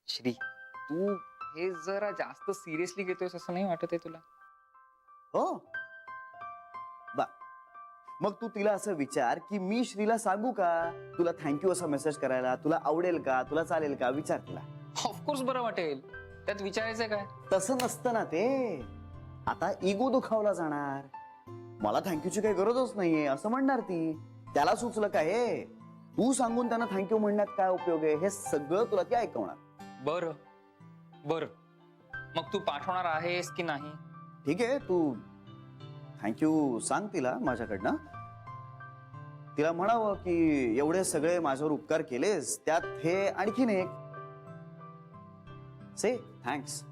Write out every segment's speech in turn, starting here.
श्री, तू हे जरा जास्त सिरियसली घेतोयस असं नाही वाटत आहे तुला? हो बा, मग तू तिला असं विचार की मी श्रीला सांगू का तुला थँक्यू असा मेसेज करायला, तुला आवडेल का, तुला चालेल का, विचार तिला. ऑफकोर्स बरं वाटेल, त्यात विचारायचंय काय? तसं नसतं ना ते. आता इगो दुखावला जाणार. मला थँक्यूची काही गरजच नाहीये असं म्हणणार ती. त्याला सुचलं काय हे, तू सांगून त्यांना थँक्यू म्हणण्यात काय उपयोग आहे, हे सगळं तुला ती ऐकवणार. बर बर, मग तू पाठवणार आहेस की नाही? ठीक आहे, तू थँक्यू सांग तिला माझ्याकडनं. तिला म्हणावं की एवढे सगळे माझ्यावर उपकार केलेस, त्यात हे आणखीन एक. Say thanks.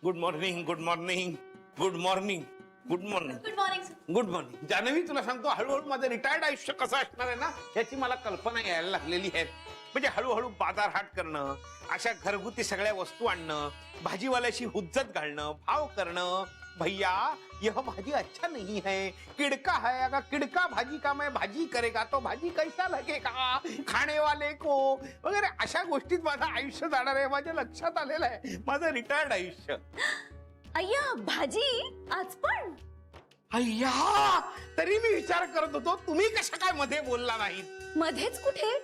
Good morning, good morning, good morning, good morning, good morning sir. Good morning. Janvi, तुला सांगतो हळूहळू माझं रिटायर्ड आयुष्य कसं असणार आहे ना याची मला कल्पना यायला लागलेली आहे. म्हणजे हळूहळू बाजार हाट करणं, अशा घरगुती सगळ्या वस्तू आणणं, भाजीवाल्याशी हुज्जत घालणं, भाव करणं. भैया यह भाजी अच्छा नहीं है, किडका है, अगर किडका भाजी का मैं भाजी करेगा तो भाजी कैसा लगेगा खाने वाले को वगैरे अशा गोष्टीत माझं आयुष्य जाणार आहे. माझ्या लक्षात आलेलं आहे माझं रिटायर्ड आयुष्य. अय्या भाजी आज पण? अय्या, तरी मी विचार करत होतो तुम्ही कशा काय मध्ये बोलला नाहीत. मध्येच कुठे,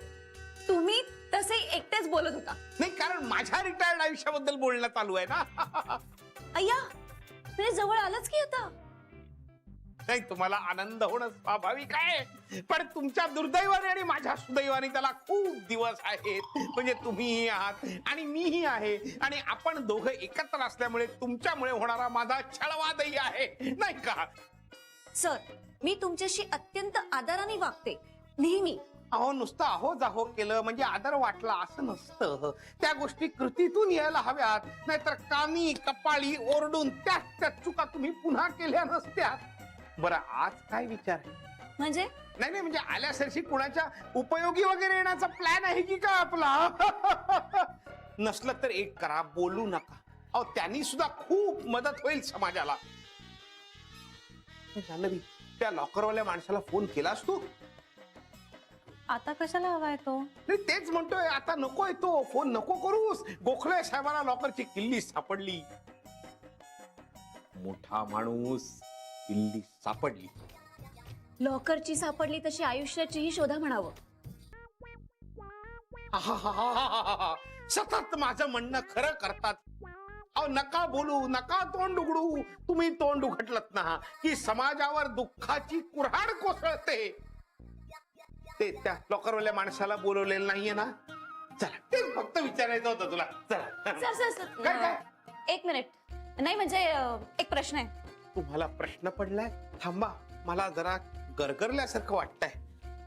तुम्ही तसे एकटेच बोलत होता. नाही, कारण माझ्या रिटायर्ड आयुष्याबद्दल बोलणं चालू आहे ना. अय्या म्हणजे जवळ आलंच की आता. नाही, तुम्हाला आनंद होणं स्वाभाविक आहे, पण तुमच्या दुर्दैवाने आणि माझ्या सुदैवाने त्याला खूप दिवस आहेत. म्हणजे तुम्हीही आहात आणि मीही आहे, आणि आपण दोघं एकत्र असल्यामुळे तुमच्यामुळे होणारा माझा छळवादही आहे, नाही का? सर, मी तुमच्याशी अत्यंत आदराने वागते नेहमी. अहो, नुसतं अहो जाहो केलं म्हणजे आदर वाटला असं नसतं. त्या गोष्टी कृतीतून यायला हव्यात, नाहीतर कानी कपाळी ओरडून त्या चुका तुम्ही पुन्हा केल्या नसत्या. बरं, आज काय विचार आहे? म्हणजे नाही नाही, म्हणजे आल्यासरशी कुणाच्या उपयोगी वगैरे येण्याचा प्लॅन आहे की का आपला? नसलं तर एक करा, बोलू नका. अहो, त्यांनी सुद्धा खूप मदत होईल समाजाला. जानवी, त्या लॉकरवाल्या माणसाला फोन केलास तू? आता कशाला हवाय तो? नाही, तेच म्हणतोय, आता नकोय तो फोन, नको करूस. गोखले साहेबांना लॉकरची किल्ली सापडली. मोठा माणूस, किल्ली सापडली. लॉकरची सापडली तशी आयुष्याचीही शोधा म्हणावं. आहाहाहाहा. सतत माझं म्हणणं खरं करतात. अहो, नका बोलू, नका तोंड उघडू. तुम्ही तोंड उघडलत ना की समाजावर दुःखाची कुऱ्हाड कोसळते. ते त्या लॉकरवाल्या माणसाला बोलवलेलं नाहीये ना? चला, तेच फक्त विचारायचं होतं तुला. चला. सर सर सर काय काय? एक मिनिट. नाही म्हणजे एक प्रश्न आहे. तुम्हाला प्रश्न पडलाय? थांबा, मला जरा गरगरल्यासारखं वाटतंय.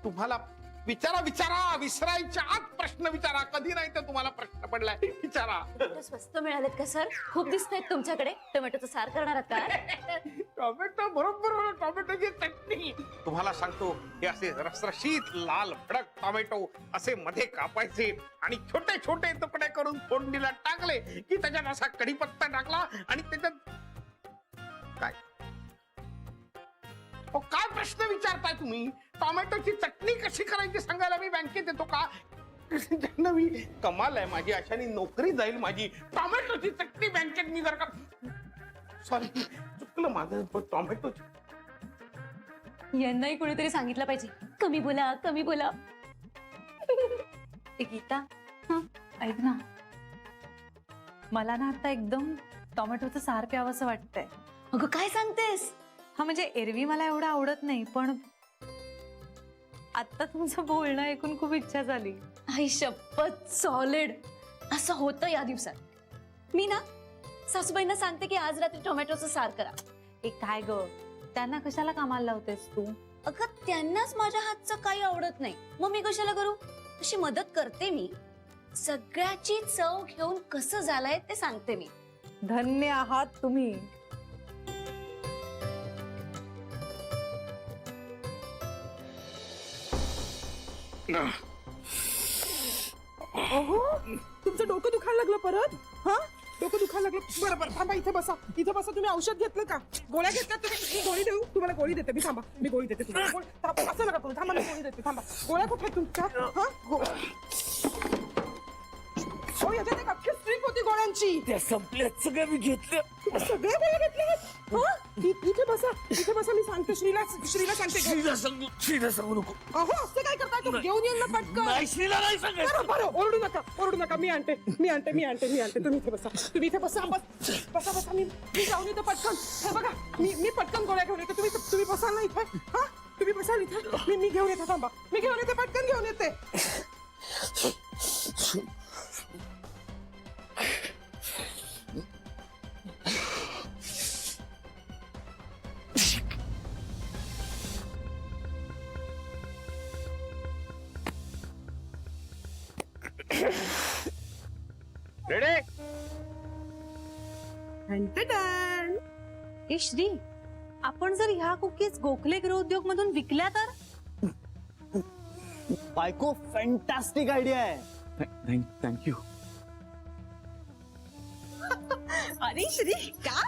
तुम्हाला विचारा विचारा, विसरायच्या आत प्रश्न विचारा. कधी नाही तर तुम्हाला प्रश्न पडलाय, विचारा. टोमॅटो स्वस्त मिळालेत का सर? खूप दिसतायत तुमच्याकडे. टोमॅटोचं सार करणार आहात का? टोमॅटो बरोबर, टोमॅटोची चटणी. तुम्हाला सांगतो, हे असे रसरशीत लाल भडक टोमॅटो असे मध्ये कापायचे आणि छोटे छोटे तुकडे करून फोडणीला टाकले की त्याच्यात असा कढीपत्ता टाकला आणि त्याच्यात काय काय प्रश्न विचारताय तुम्ही? टोमॅटोची चटणी कशी करायची सांगायला मी बँकेत येतो का? जानवी, कमाल आहे माझी. अशाने नोकरी जाईल माझी. टोमॅटोची चटणी बँकेत मी जर का, सॉरी चुकलं माझं, टोमॅटोची. यांनाही कोणीतरी सांगितलं पाहिजे, कमी बोला कमी बोला. ए गीता, ऐक ना, मला ना आता एकदम टोमॅटोचं सार प्यावंसं वाटतंय. अगं काय सांगतेस? हा म्हणजे एरवी मला एवढं आवडत नाही, पण आता तुमचं बोलणं ऐकून खूप इच्छा झाली. आई शपथ, सॉलिड असं होतं या दिवसात. मी ना सासूबाईंना सांगते की आज रात्री टोमॅटोचं सार करा. ए काय ग, त्यांना कशाला कामाला लावतेस तू? अगं त्यांनाच माझ्या हातचं काही आवडत नाही, मग मी कशाला करू? अशी मदत करते मी. सगळ्याची चव घेऊन कसं झालंय ते सांगते मी. धन्य आहात तुम्ही. तुमचं डोकं दुखायला लागलं परत? हा, डोकं दुखायला लागलं. बरं बरं थांबा, इथे बसा, इथे बसा. तुम्ही औषध घेतलं का? गोळ्या घेतल्या तुम्ही? मी गोळी देऊ तुम्हाला? गोळी देते मी, थांबा. मी गोळी देते तुम्हाला. थांबा, असं नका करू. थांबा, मी गोळी देते. थांबा. गोळ्या कुठे आहेत तुमच्या? हा हो, याच्यात एक अख्खी स्ट्रिप होती गोळ्यांची. त्या संपल्यात सगळं मी घेतलं. सगळ्या गोळ्या घेतल्या आहेत. हा? इथे बसा, इथे बसा. मी सांगते श्रीला सांगते. श्रीला सांगू नको. अहो, असं काय करताय? तू घेऊन येईल ना पटकन. नाही, श्रीला नाही सांगायचं. बरं बरं, ओरडू नका. मी आणते. तुम्ही इथे बसा. बसा. मी जाऊन येते पटकन. हे बघा, मी पटकन गोळ्या घेऊन येते. तुम्ही बसाल ना इथे? हा, तुम्ही बसाल इथे. मी घेऊन येते. थांबा, मी घेऊन येते. पटकन घेऊन येते. रेडे? टन. ए श्री, आपण जर ह्या कुकीज गोखले गृहोद्योग मधून विकल्या तर? बायको, फॅन्टॅस्टिक आयडिया आहे. थँक्यू. अरे श्री, का?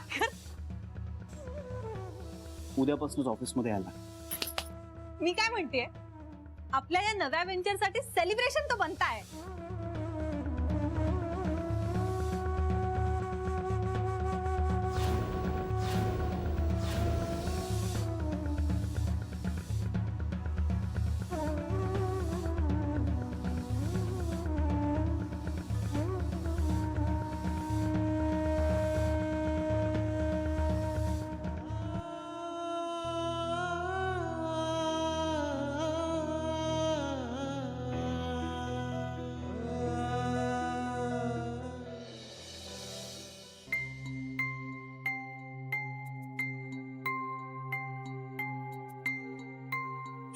उद्यापासूनच ऑफिसमध्ये यायला. मी काय म्हणतेय, आपल्या या नव्या वेंचर साठी सेलिब्रेशन तो बनताय.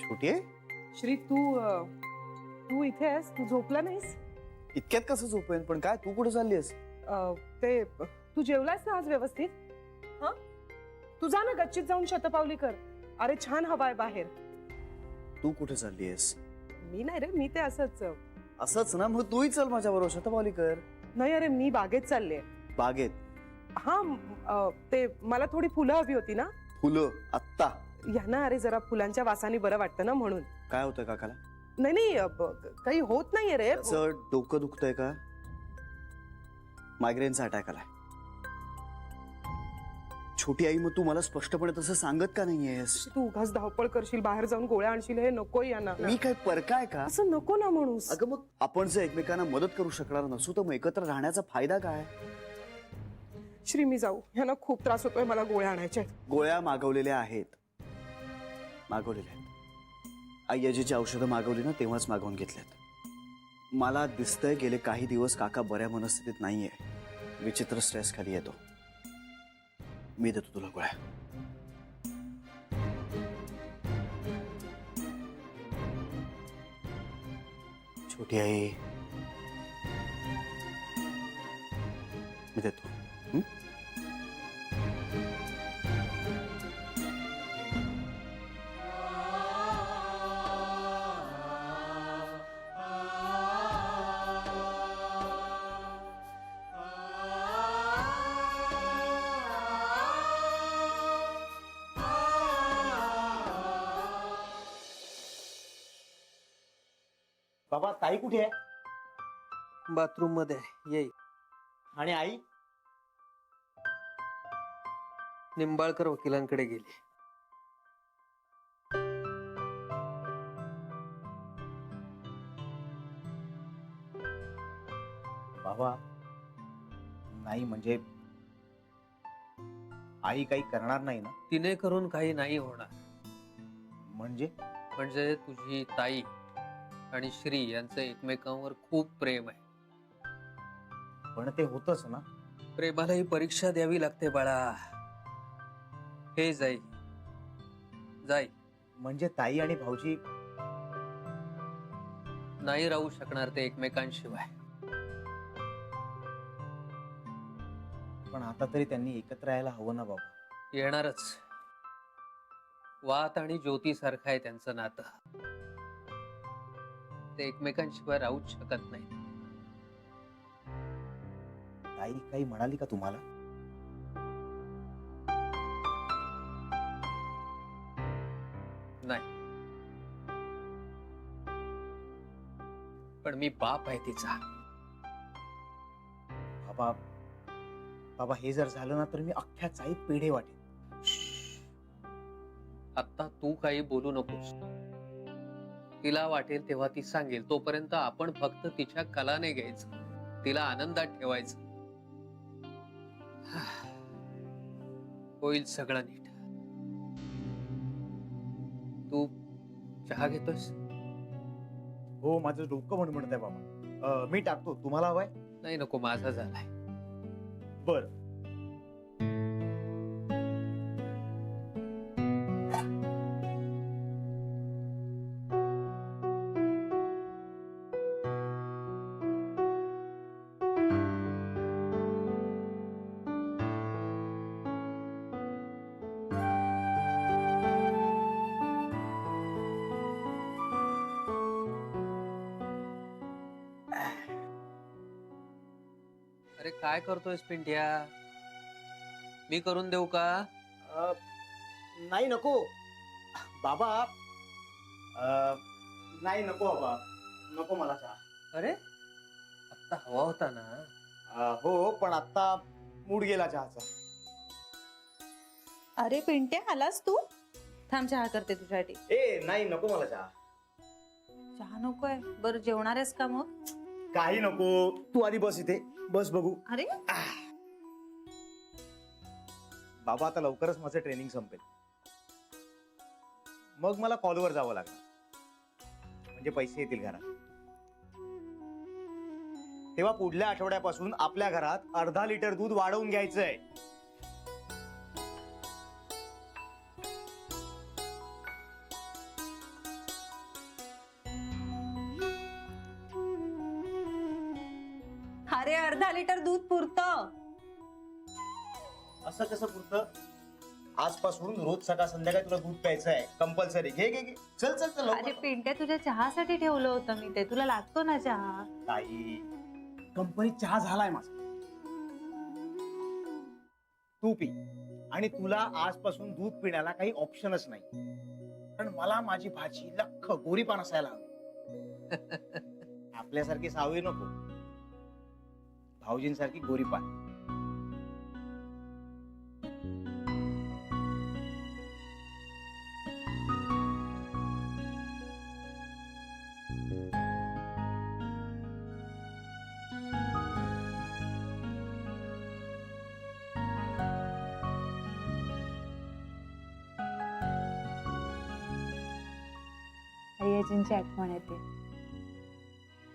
छोटी आहे. श्री, तू इथे आहेस? तू झोपला नाहीस? इतक्यात कसं झोपेन? पण काय, तू कुठे चाललीस? ते तू जेवलास ना आज व्यवस्थित? हा, तू जा ना गच्चीत जाऊन शतपावली कर. अरे छान हवा आहे बाहेर. तू कुठे चाललीस? मी नाही रे, मी ते असंच. असंच ना, मग तूही चल माझ्या बरोबर, शतपावली कर. नाही अरे, मी बागेत चालले. बागेत? हा, ते मला थोडी फुलं हवी होती ना. फुलं आत्ता? यांना अरे जरा फुलांच्या वासाने बरं वाटतं ना, म्हणून. काय होतंय काकाला? नाही, काही होत नाहीये रे. असं डोकं दुखतंय का? मायग्रेनचा अटॅक आलाय. छोटी आई, मग तू मला स्पष्टपणे तसं सांगत का नाहीयेस? तू उगाच धावपळ करशील, बाहेर जाऊन गोळ्या आणशील, हे नको यांना. मी काय परकाय का? असं नको ना म्हणूस. अगं मग आपण जर एकमेकांना मदत करू शकणार नसू तर मग एकत्र राहण्याचा फायदा काय? श्री, मी जाऊ? यांना खूप त्रास होतोय, मला गोळ्या आणायच्या आहेत. गोळ्या मागवलेल्या आहेत. आई अजीची औषधं मागवली ना, तेव्हाच मागवून घेतल्यात. मला दिसतंय गेले काही दिवस काका बऱ्या मनस्थितीत नाहीये. विचित्र स्ट्रेस खाली येतो. मी देतो तुला गोळ्या. छोटी आई, मी देतो. बाबा, ताई कुठे आहे? बाथरूम मध्ये येई. आणि आई? निंबाळकर वकिलांकडे गेली. बाबा, नाही म्हणजे आई काही करणार नाही ना? तिने करून काही नाही होणार. म्हणजे तुझी ताई आणि श्री यांचं एकमेकांवर खूप प्रेम आहे. पण ते होतच ना. प्रेमाला ही परीक्षा द्यावी लागते बाळा. हे जाई म्हणजे ताई आणि भाऊजी नाही राहू शकणार ते एकमेकांशिवाय. पण आता तरी त्यांनी एकत्र यायला हवं ना बाबा. येणारच. वात आणि ज्योती सारखं आहे त्यांचं नातं. ते एकमेकांशिवाय राहूच शकत नाही. आई काही म्हणाली का तुम्हाला? नाही, पण मी बाप आहे तिचा. बाबा बाबा हे जर झालं ना तर मी अख्ख्या चाळीत पेढे वाटेन. आता तू काही बोलू नकोस. तिला वाटेल तेव्हा ती सांगेल, तोपर्यंत आपण फक्त तिच्या कलाने घ्यायचं, तिला आनंदात ठेवायचं. होईल सगळं नीट. तू चहा घेतोस? हो, माझं डोकं म्हणत आहे बाबा. मी टाकतो, तुम्हाला हवाय? नाही नको, माझा झालाय. बर. अरे काय करतोयस पिंट्या? मी करून देऊ का? नाही नको बाबा. नाही नको बाबा, नको मला चहा. अरे आता हवा होता ना. हो, पण आता मूड गेला चहाचा. अरे पिंट्या, आलास तू? थांब, चहा करते तुझ्यासाठी. ए नाही, नको मला चहा. चहा नकोय? बरं, जेवणार आहेस का मग? काही नको, तू आधी बस इथे, बस बघू. अरे बाबा आता लवकरच माझं ट्रेनिंग संपेल, मग मला कॉलवर जावं लागणार, म्हणजे पैसे येतील घरात. तेव्हा पुढल्या आठवड्यापासून आपल्या घरात अर्धा लिटर दूध वाढवून घ्यायचंय. अरे अर्धा लिटर दूध पुरतं. असं कसं पुरतं? आजपासून रोज सकाळ संध्याकाळी तुला दूध प्यायचं आहे, कंपल्सरी. घे घे घे, चल चल चल अरे पिंट्या, तुझ्या चहासाठी ठेवलं होतं मी ते. तुला लागतो ना चहा? ताई, कंपनीत चहा झालाय माझा, तू पी. आणि तुला आजपासून दूध पिण्याला काही ऑप्शनच नाही, कारण मला माझी भाजी लख्ख गोरीपान असायला हवी. आपल्यासारखी सावळी नको, भाऊजींसारखी गोरीपान. आईजींची आठवण येते.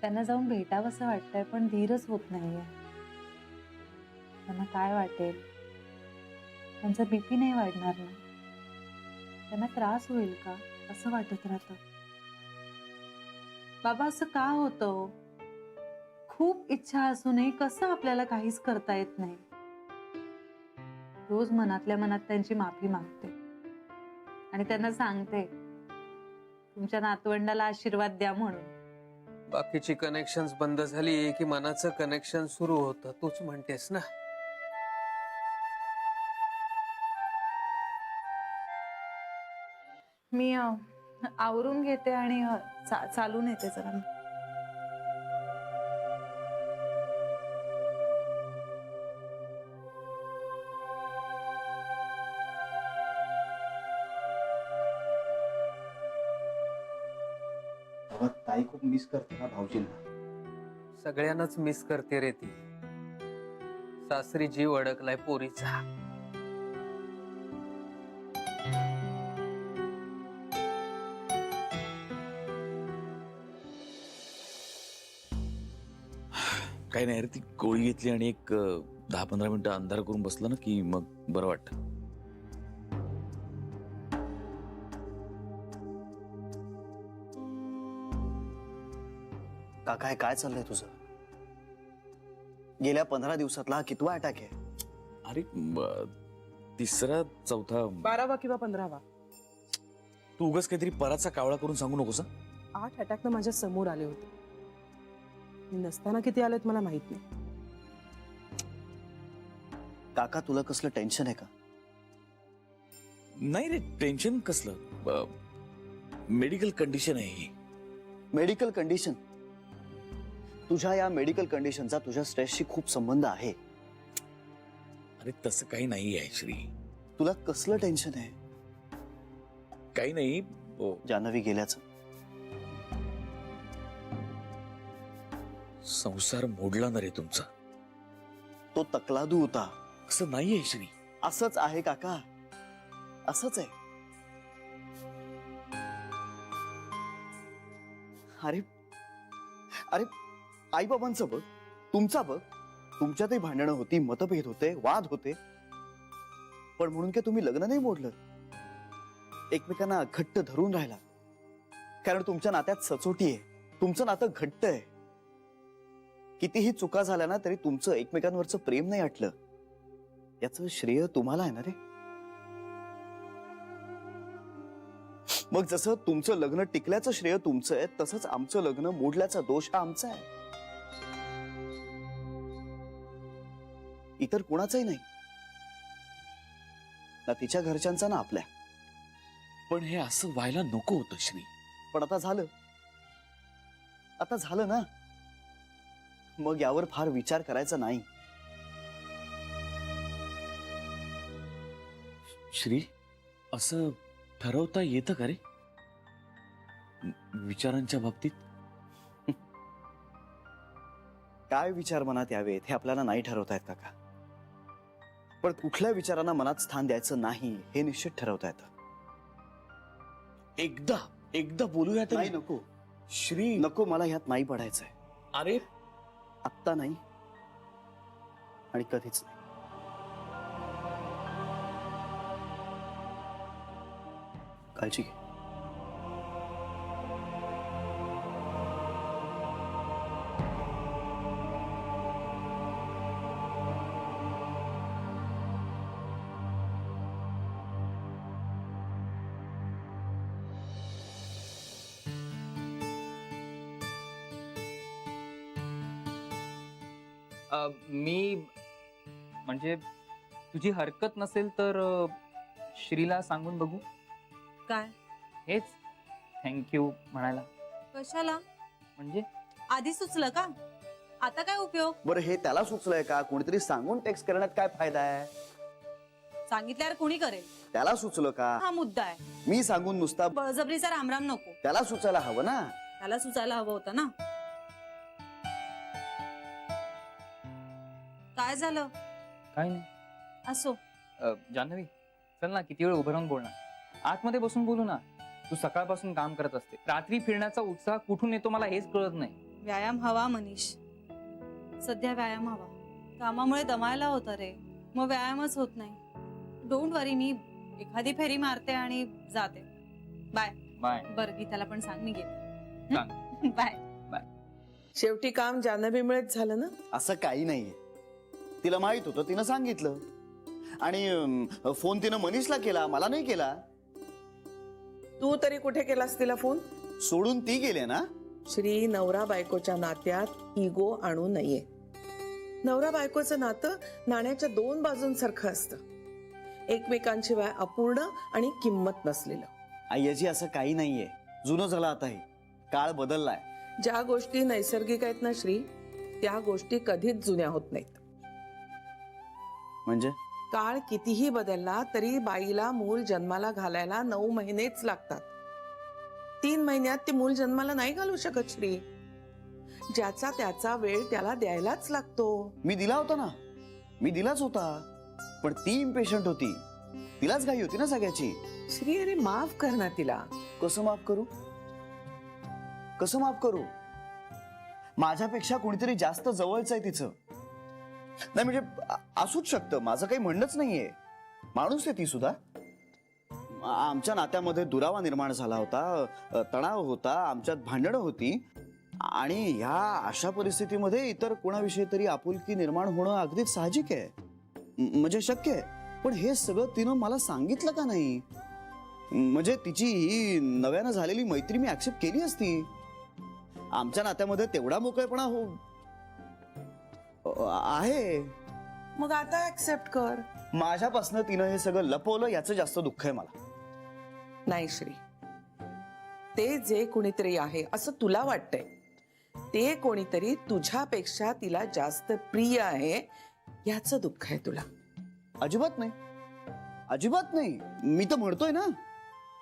त्यांना जाऊन भेटावंसं वाटतंय, पण धीरच होत नाहीये. त्यांना काय वाटेल? त्यांचा बीपी नाही वाढणार ना? त्यांना त्रास होईल का असं वाटत राहतं. बाबा, असं का होतं? खूप इच्छा असूनही कसं आपल्याला काहीच करता येत नाही. रोज मनातल्या मनात त्यांची माफी मागते आणि त्यांना सांगते तुमच्या नातवंडाला आशीर्वाद द्या म्हणून. बाकीची कनेक्शन्स बंद झाली की मनाचं कनेक्शन सुरू होतं, तूच म्हणतेस ना. मी आवरून घेते आणि चालून येते जरा. ताई खूप मिस करते ना भाऊजींना. सगळ्यांनाच मिस करते रे ती. सासरी जीव अडकलाय पोरीचा. काही नाही रे, ती गोळी घेतली आणि एक 10-15 मिनिटं अंधार करून बसला ना की मग बरं वाटतं. काका, काय चाललंय तुझं? गेल्या 15 दिवसातला हा कितवा अटॅक आहे? अरे तिसरा चौथा. 12वा किंवा 15वा. तू उगाच काहीतरी पराचा कावळा करून सांगू नकोस. 8 अटॅक ना माझ्या समोर आले होते. मी नसताना किती आलेत मला माहित नाही. काका तुला कसलं टेन्शन आहे का? नाही रे, टेन्शन कसलं? मेडिकल कंडिशन आहे ही. Medical condition? तुझ्या या मेडिकल कंडिशनचा तुझ्या स्ट्रेसशी खूप संबंध आहे. अरे तसं काही नाही आहे श्री. तुला कसलं टेन्शन आहे? काही नाही. जान्हवी गेल्याचं. संसार मोडला ना रे तुमचा. तो तकलादू होता. असं नाहीये श्री. असंच आहे काका, असंच आहे. अरे अरे आई बाबांचं बघ, तुमचा बघ, तुमच्यातही भांडणं होती, मतभेद होते, वाद होते, पण म्हणून काय तुम्ही लग्न नाही मोडलं? एकमेकांना घट्ट धरून राहिला, कारण तुमच्या नात्यात सचोटी आहे, तुमचं नातं घट्ट आहे. कितीही चुका झाल्या ना तरी तुमचं एकमेकांवरचं प्रेम नाही हटलं. याचं श्रेय तुम्हाला आहे ना रे. मग जसं तुमचं लग्न टिकल्याचं श्रेय तुमचं आहे, तसंच आमचं लग्न मोडल्याचा दोष हा आमचा आहे, इतर कोणाचाही नाही. ना तिच्या घरच्यांचा ना आपल्या. पण हे असं व्हायला नको होतं श्री. पण आता झालं, आता झालं ना. मग यावर फार विचार करायचा नाही. श्री, असं ठरवता येतं का रे विचारांच्या बाबतीत? काय विचार मनात यावेत हे आपल्याला नाही ठरवता येत काका, पण कुठल्या विचारांना मनात स्थान द्यायचं नाही हे निश्चित ठरवता येतं. एकदा बोलूया नाही, नको श्री. नको, मला ह्यात नाही पडायचंय. अरे आत्ता नाही आणि कधीच नाही. काळजी घे. मी म्हणजे तुझी हरकत नसेल तर श्रीला सांगून बघू. काय? हेच थँक्यू म्हणायला. कशाला? म्हणजे आधी सुचलं का? आता काय उपयोग? बरं, हे त्याला सुचलंय का? कोणीतरी सांगून टेक्स्ट करण्यात काय फायदा आहे? सांगितल्यावर कोणी करेल? त्याला सुचलं का? हा मुद्दा आहे. मी सांगून नुसता बळजबरीचा रामराम नको. त्याला सुचायला हवं ना. त्याला सुचायला हवं होतं ना. काय झालं? काय नाही. असो. जान्हवी, चल ना, किती वेळ उभं राहून बोलणार. आतमध्ये बसून बोलू ना. तू सकाळपासून काम करत असते. रात्री फिरण्याचा उत्साह कुठून येतो मला हेच कळत नाही. व्यायाम हवा मनीष. सध्या व्यायाम हवा. कामामुळे दमायला होतं रे, मग व्यायामच होत नाही. डोंट वरी, मी एखादी फेरी मारते आणि जाते. Bye bye. बरं, गीताला पण सांग मी गेले. बाय. शेवटी काम जान्हवीमुळेच झालं ना. असं काही नाहीये. तिला माहित होतं, तिनं सांगितलं. आणि फोन तिनं मनीषला केला, मला नाही केला. तू तरी कुठे केलास तिला फोन? सोडून ती गेले ना. श्री, नवरा बायकोच्या नात्यात इगो आणू नये. नवरा बायकोचं नातं नाण्याच्या दोन बाजूंसारखं असतं. एकमेकांशिवाय अपूर्ण आणि किंमत नसलेलं. आय्याजी, असं काही नाहीये. जुनं झालं आता हे. काळ बदललाय. ज्या गोष्टी नैसर्गिक आहेत ना श्री, त्या गोष्टी कधीच जुन्या होत नाहीत. म्हणजे काळ कितीही बदलला तरी बाईला मूल जन्माला घालायला 9 महिनेच लागतात. 3 महिन्यात ती मूल जन्माला नाही घालू शकत श्री. ज्याचा त्याचा वेळ त्याला द्यायलाच लागतो. मी दिला होता ना, मी दिलाच होता, पण ती इम्पेशंट होती. तिलाच घाई होती ना सगळ्याची. श्री, अरे माफ कर ना तिला. कसं माफ करू? कसं माफ करू? माझ्यापेक्षा कोणीतरी जास्त जवळच आहे तिचं. नाही म्हणजे असूच शकतं, माझं काही म्हणणंच नाहीये. माणूस आहे ती सुद्धा. आमच्या नात्यामध्ये दुरावा निर्माण झाला होता, तणाव होता, आमच्यात भांडणं होती, आणि ह्या अशा परिस्थितीमध्ये इतर कोणाविषयी तरी आपुलकी निर्माण होणं अगदीच साहजिक आहे, म्हणजे शक्य आहे. पण हे सगळं तिनं मला सांगितलं का नाही? म्हणजे तिची ही नव्यानं झालेली मैत्री मी ऍक्सेप्ट केली असती. आमच्या नात्यामध्ये तेवढा मोकळेपणा आहे. मग आता ऍक्सेप्ट कर. माझ्यापासनं तिनं हे सगळं लपवलं याचं जास्त दुःख आहे मला. नाही श्री, ते जे कोणीतरी आहे असं तुला वाटतंय, ते कोणीतरी तुझ्यापेक्षा तिला जास्त प्रिय आहे याचं दुःख आहे तुला. अजिबात नाही, अजिबात नाही. मी तर म्हणतोय ना,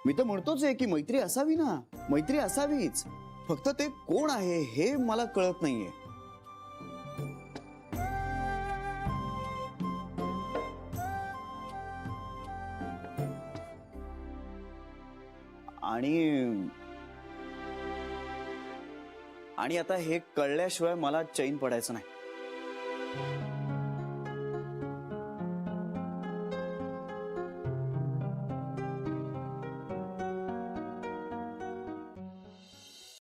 मी तर म्हणतोच आहे की मैत्री असावी ना, मैत्री असावीच. फक्त ते कोण आहे हे मला कळत नाहीये. आणि आता हे कळल्याशिवाय मला चैन पडायचं नाही.